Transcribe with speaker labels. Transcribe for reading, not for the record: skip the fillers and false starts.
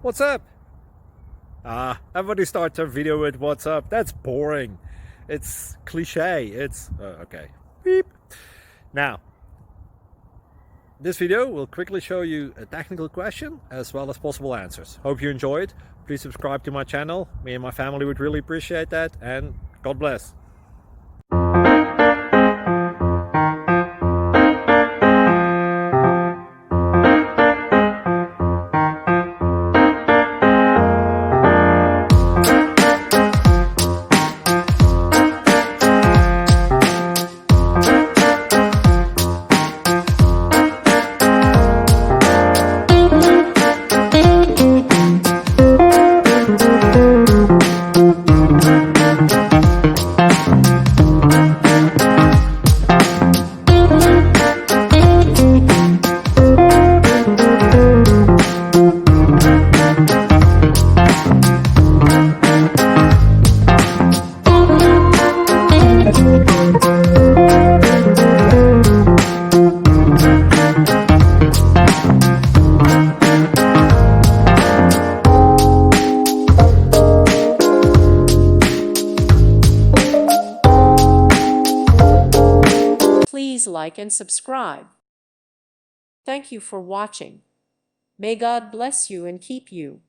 Speaker 1: What's up? Everybody starts their video with what's up. That's boring. It's cliche. It's okay. Beep. Now, this video will quickly show you a technical question as well as possible answers. Hope you enjoyed. Please subscribe to my channel. Me and my family would really appreciate that, and God bless.
Speaker 2: Please like and subscribe. Thank you for watching. May God bless you and keep you.